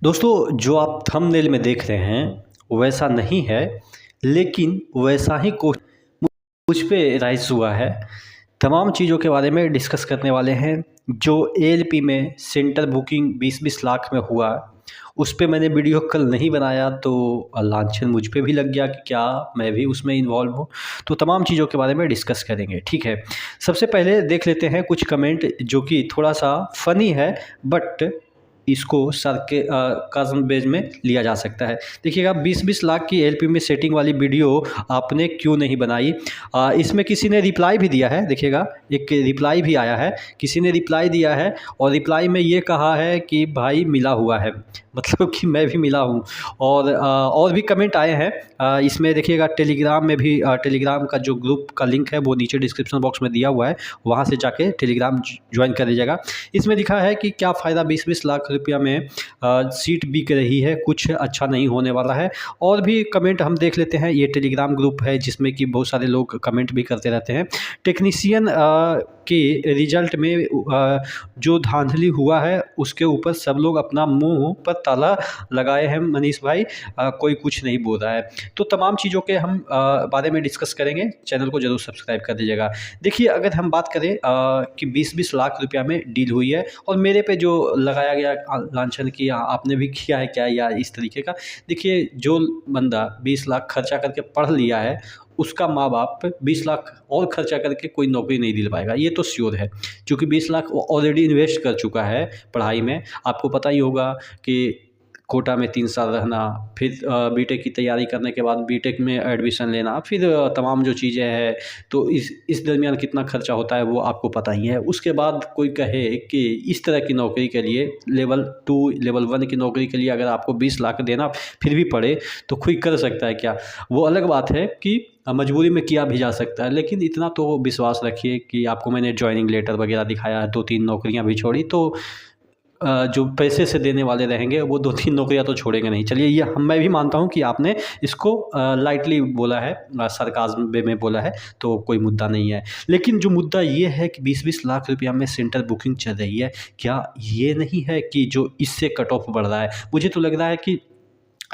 दोस्तों, जो आप थंबनेल में देख रहे हैं वैसा नहीं है, लेकिन वैसा ही कुछ मुझ पे राइज़ हुआ है। तमाम चीज़ों के बारे में डिस्कस करने वाले हैं। जो एएलपी में सेंटर बुकिंग 20-20 लाख में हुआ, उस पे मैंने वीडियो कल नहीं बनाया तो लांछन मुझ पे भी लग गया कि क्या मैं भी उसमें इन्वॉल्व हूँ। तो तमाम चीज़ों के बारे में डिस्कस करेंगे, ठीक है। सबसे पहले देख लेते हैं कुछ कमेंट जो कि थोड़ा सा फ़नी है, बट इसको सार्केज़्म बेस में लिया जा सकता है। देखिएगा, 20-20 लाख की एएलपी में सेटिंग वाली वीडियो आपने क्यों नहीं बनाई? इसमें किसी ने रिप्लाई भी दिया है। देखिएगा, एक रिप्लाई भी आया है, किसी ने रिप्लाई दिया है और रिप्लाई में ये कहा है कि भाई मिला हुआ है, मतलब कि मैं भी मिला हूँ। और भी कमेंट आए हैं। इसमें देखिएगा, टेलीग्राम में भी टेलीग्राम का जो ग्रुप का लिंक है वो नीचे डिस्क्रिप्शन बॉक्स में दिया हुआ है, वहाँ से जाके टेलीग्राम ज्वाइन कर लीजिएगा। इसमें लिखा है कि क्या फ़ायदा 20-20 लाख रुपया में सीट बिक रही है, कुछ अच्छा नहीं होने वाला है। और भी कमेंट हम देख लेते हैं। ये टेलीग्राम ग्रुप है जिसमें कि बहुत सारे लोग कमेंट भी करते रहते हैं। टेक्नीशियन के रिजल्ट में जो धांधली हुआ है उसके ऊपर सब लोग अपना मुंह पर ताला लगाए हैं मनीष भाई, कोई कुछ नहीं बोल रहा है। तो तमाम चीज़ों के हम बारे में डिस्कस करेंगे। चैनल को ज़रूर सब्सक्राइब कर दीजिएगा। देखिए, अगर हम बात करें कि 20-20 लाख रुपया में डील हुई है और मेरे पे जो लगाया गया लांछन कि आपने भी किया है क्या या इस तरीके का। देखिए, जो बंदा 20 लाख खर्चा करके पढ़ लिया है उसका माँ बाप 20 लाख और खर्चा करके कोई नौकरी नहीं दिल पाएगा, ये तो श्योर है। क्योंकि 20 लाख ऑलरेडी इन्वेस्ट कर चुका है पढ़ाई में। आपको पता ही होगा कि कोटा में 3 साल रहना, फिर बीटेक की तैयारी करने के बाद बीटेक में एडमिशन लेना, फिर तमाम जो चीज़ें हैं, तो इस दरमियान कितना खर्चा होता है वो आपको पता ही है। उसके बाद कोई कहे कि इस तरह की नौकरी के लिए, लेवल 2 लेवल 1 की नौकरी के लिए अगर आपको 20 लाख देना फिर भी पड़े तो कोई कर सकता है क्या? वो अलग बात है कि मजबूरी में किया भी जा सकता है। लेकिन इतना तो विश्वास रखिए कि आपको मैंने जॉइनिंग लेटर वगैरह दिखाया, 2-3 नौकरियां भी छोड़ी, तो जो पैसे से देने वाले रहेंगे वो 2-3 नौकरियां तो छोड़ेंगे नहीं। चलिए, ये मैं भी मानता हूँ कि आपने इसको लाइटली बोला है, सरकाज़्म वे में बोला है, तो कोई मुद्दा नहीं है। लेकिन जो मुद्दा ये है कि 20-20 लाख रुपया में सेंटर बुकिंग चल रही है, क्या ये नहीं है कि जो इससे कट ऑफ बढ़ रहा है? मुझे तो लग रहा है कि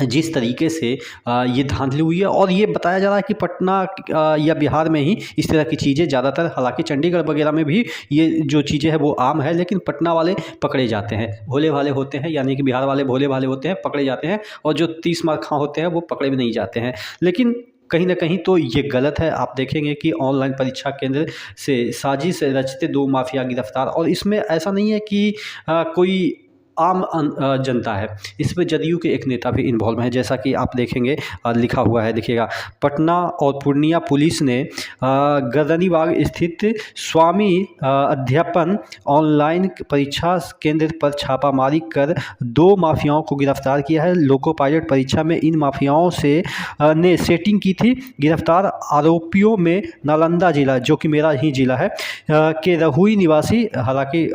जिस तरीके से ये धांधली हुई है, और ये बताया जा रहा है कि पटना या बिहार में ही इस तरह की चीज़ें ज़्यादातर, हालांकि चंडीगढ़ वगैरह में भी ये जो चीज़ें हैं वो आम है, लेकिन पटना वाले पकड़े जाते हैं, भोले भाले होते हैं, यानी कि बिहार वाले भोले भाले होते हैं, पकड़े जाते हैं। और जो 30 मार खां होते हैं वो पकड़े भी नहीं जाते हैं। लेकिन कहीं ना कहीं तो ये गलत है। आप देखेंगे कि ऑनलाइन परीक्षा केंद्र से साजिश रचते 2 माफिया गिरफ्तार, और इसमें ऐसा नहीं है कि कोई आम जनता है, इसमें जदयू के एक नेता भी इन्वॉल्व हैं, जैसा कि आप देखेंगे लिखा हुआ है। देखिएगा, पटना और पूर्णिया पुलिस ने गर्दनीबाग स्थित स्वामी अध्यापन ऑनलाइन परीक्षा केंद्र पर छापामारी कर 2 माफियाओं को गिरफ्तार किया है। लोको पायलट परीक्षा में इन माफियाओं से ने सेटिंग की थी। गिरफ्तार आरोपियों में नालंदा जिला, जो कि मेरा ही जिला है, के रहुई निवासी, हालांकि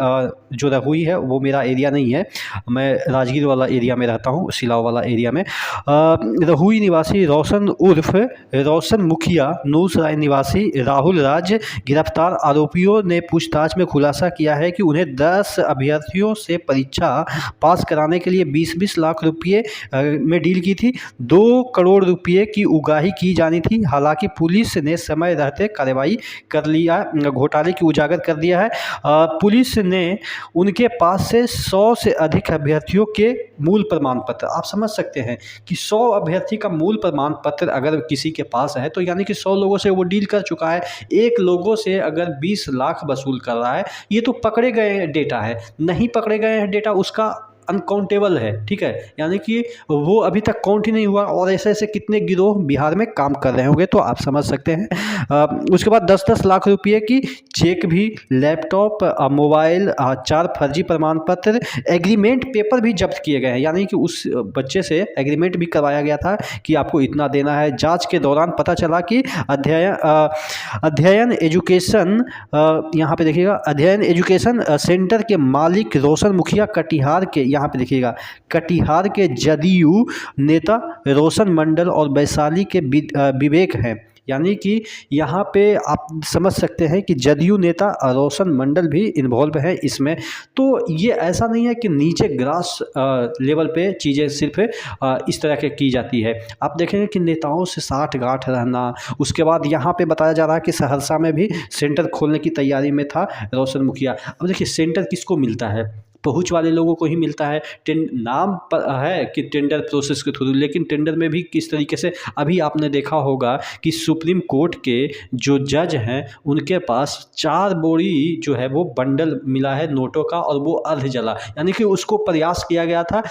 जो रहुई है वो मेरा एरिया नहीं है, मैं राजगीर वाला एरिया में रहता हूँ, सिलाव वाला एरिया में। रहुई निवासी रोशन उर्फ रोशन मुखिया, नूरसराय निवासी राहुल राज। गिरफ्तार आरोपियों ने पूछताछ में खुलासा किया है कि उन्हें 10 अभ्यर्थियों से परीक्षा पास कराने के लिए 20-20 लाख रुपये में डील की थी। 2 करोड़ रुपये की उगाही की जानी थी। हालांकि पुलिस ने समय रहते कार्रवाई कर लिया, घोटाले की उजागर कर दिया है। पुलिस ने उनके पास से 100 से अधिक अभ्यर्थियों के मूल प्रमाण पत्र, आप समझ सकते हैं कि 100 अभ्यर्थी का मूल प्रमाण पत्र अगर किसी के पास है तो यानी कि 100 लोगों से वो डील कर चुका है। एक लोगों से अगर 20 लाख वसूल कर रहा है, ये तो पकड़े गए डेटा है। नहीं पकड़े गए हैं डेटा, उसका अनकाउंटेबल है, ठीक है, यानी कि वो अभी तक काउंट ही नहीं हुआ। और ऐसे ऐसे कितने गिरोह बिहार में काम कर रहे होंगे, तो आप समझ सकते हैं। उसके बाद 10-10 लाख रुपये की चेक भी, लैपटॉप, मोबाइल, 4 फर्जी प्रमाण पत्र, एग्रीमेंट पेपर भी जब्त किए गए हैं, यानी कि उस बच्चे से एग्रीमेंट भी करवाया गया था कि आपको इतना देना है। जांच के दौरान पता चला कि अध्ययन एजुकेशन, यहाँ पे देखिएगा, अध्ययन एजुकेशन सेंटर के मालिक रोशन मुखिया कटिहार के, यहाँ पे देखिएगा, कटिहार के जदयू नेता रोशन मंडल और वैशाली के विवेक हैं। यानी कि यहाँ पे आप समझ सकते हैं कि जदयू नेता रोशन मंडल भी इन्वॉल्व है इसमें। तो ये ऐसा नहीं है कि नीचे ग्रास लेवल पे चीज़ें सिर्फ इस तरह के की जाती है। आप देखेंगे कि नेताओं से साठ गांठ रहना, उसके बाद यहाँ पे बताया जा रहा है कि सहरसा में भी सेंटर खोलने की तैयारी में था रोशन मुखिया। अब देखिए सेंटर किसको मिलता है, पहुंच वाले लोगों को ही मिलता है। नाम पर है कि टेंडर प्रोसेस के थ्रू, लेकिन टेंडर में भी किस तरीके से, अभी आपने देखा होगा कि सुप्रीम कोर्ट के जो जज हैं उनके पास 4 बोरी जो है वो बंडल मिला है नोटों का, और वो अर्ध जला, यानी कि उसको प्रयास किया गया था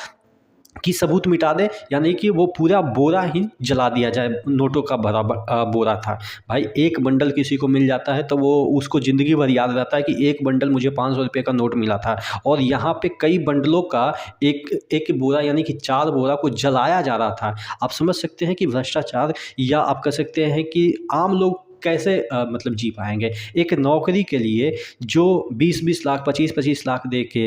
कि सबूत मिटा दें, यानी कि वो पूरा बोरा ही जला दिया जाए, नोटों का भरा बोरा था। भाई एक बंडल किसी को मिल जाता है तो वो उसको ज़िंदगी भर याद रहता है कि एक बंडल मुझे 500 रुपये का नोट मिला था, और यहाँ पे कई बंडलों का एक एक बोरा यानी कि 4 बोरा को जलाया जा रहा था। आप समझ सकते हैं कि भ्रष्टाचार, या आप कह सकते हैं कि आम लोग कैसे मतलब जी पाएंगे। एक नौकरी के लिए जो 20-20 लाख 25-25 लाख दे के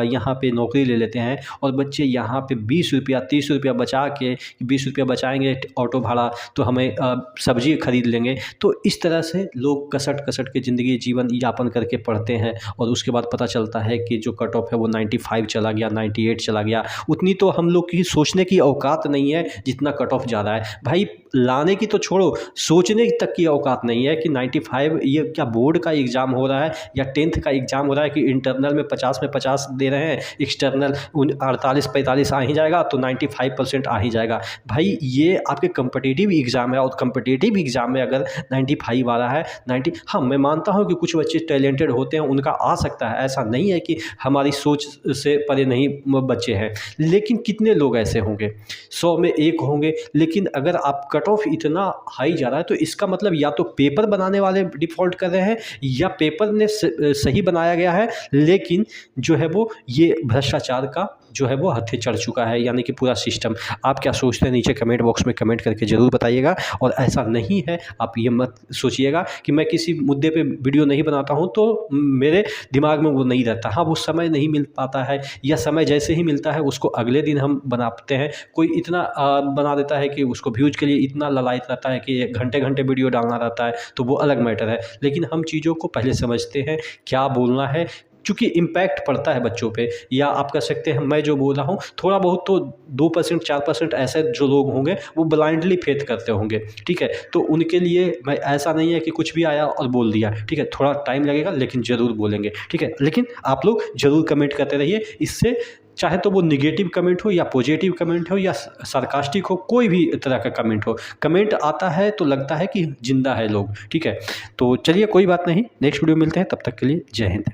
यहाँ पे नौकरी ले लेते हैं, और बच्चे यहाँ पे 20 रुपया 30 रुपया बचा के, 20 रुपया बचाएंगे ऑटो भाड़ा तो हमें सब्जी खरीद लेंगे। तो इस तरह से लोग कसट कसट के ज़िंदगी जीवन यापन करके पढ़ते हैं, और उसके बाद पता चलता है कि जो कट ऑफ है वो 95 चला गया, 98 चला गया। उतनी तो हम लोग की सोचने की औकात नहीं है जितना कट ऑफ जा रहा है। भाई लाने की तो छोड़ो, सोचने तक की औकात नहीं है कि 95, ये क्या बोर्ड का एग्ज़ाम हो रहा है या 10th का एग्ज़ाम हो रहा है कि इंटरनल में 50 में 50 दे रहे हैं, एक्सटर्नल 48-45 आ ही जाएगा तो 95% आ ही जाएगा। भाई ये आपके कम्पिटिटिव एग्ज़ाम है, और कम्पिटिटिव एग्ज़ाम में अगर 95 आ रहा है, 90, हाँ मैं मानता हूँ कि कुछ बच्चे टैलेंटेड होते हैं, उनका आ सकता है, ऐसा नहीं है कि हमारी सोच से परे नहीं बच्चे हैं, लेकिन कितने लोग ऐसे होंगे, 100 में 1 होंगे। लेकिन अगर आप कट ऑफ इतना हाई जा रहा है तो इसका मतलब या तो पेपर बनाने वाले डिफ़ॉल्ट कर रहे हैं, या पेपर ने सही बनाया गया है, लेकिन जो है वो ये भ्रष्टाचार का जो है वो हत्थे चढ़ चुका है, यानी कि पूरा सिस्टम। आप क्या सोचते हैं नीचे कमेंट बॉक्स में कमेंट करके ज़रूर बताइएगा। और ऐसा नहीं है, आप ये मत सोचिएगा कि मैं किसी मुद्दे पे वीडियो नहीं बनाता हूँ तो मेरे दिमाग में वो नहीं रहता। हाँ, वो समय नहीं मिल पाता है, या समय जैसे ही मिलता है उसको अगले दिन हम बनाते हैं। कोई इतना बना देता है कि उसको व्यूज़ के लिए इतना ललायत रहता है कि घंटे घंटे वीडियो डालना रहता है, तो वो अलग मैटर है। लेकिन हम चीज़ों को पहले समझते हैं, क्या बोलना है, चूँकि इम्पैक्ट पड़ता है बच्चों पे, या आप कह सकते हैं मैं जो बोल रहा हूँ थोड़ा बहुत तो 2% 4% ऐसे जो लोग होंगे वो ब्लाइंडली फेथ करते होंगे, ठीक है। तो उनके लिए मैं, ऐसा नहीं है कि कुछ भी आया और बोल दिया, ठीक है, थोड़ा टाइम लगेगा लेकिन ज़रूर बोलेंगे, ठीक है। लेकिन आप लोग ज़रूर कमेंट करते रहिए, इससे चाहे तो वो नेगेटिव कमेंट हो या पॉजिटिव कमेंट हो या सार्कास्टिक हो, कोई भी तरह का कमेंट हो, कमेंट आता है तो लगता है कि जिंदा है लोग, ठीक है। तो चलिए कोई बात नहीं, नेक्स्ट वीडियो मिलते हैं, तब तक के लिए जय हिंद।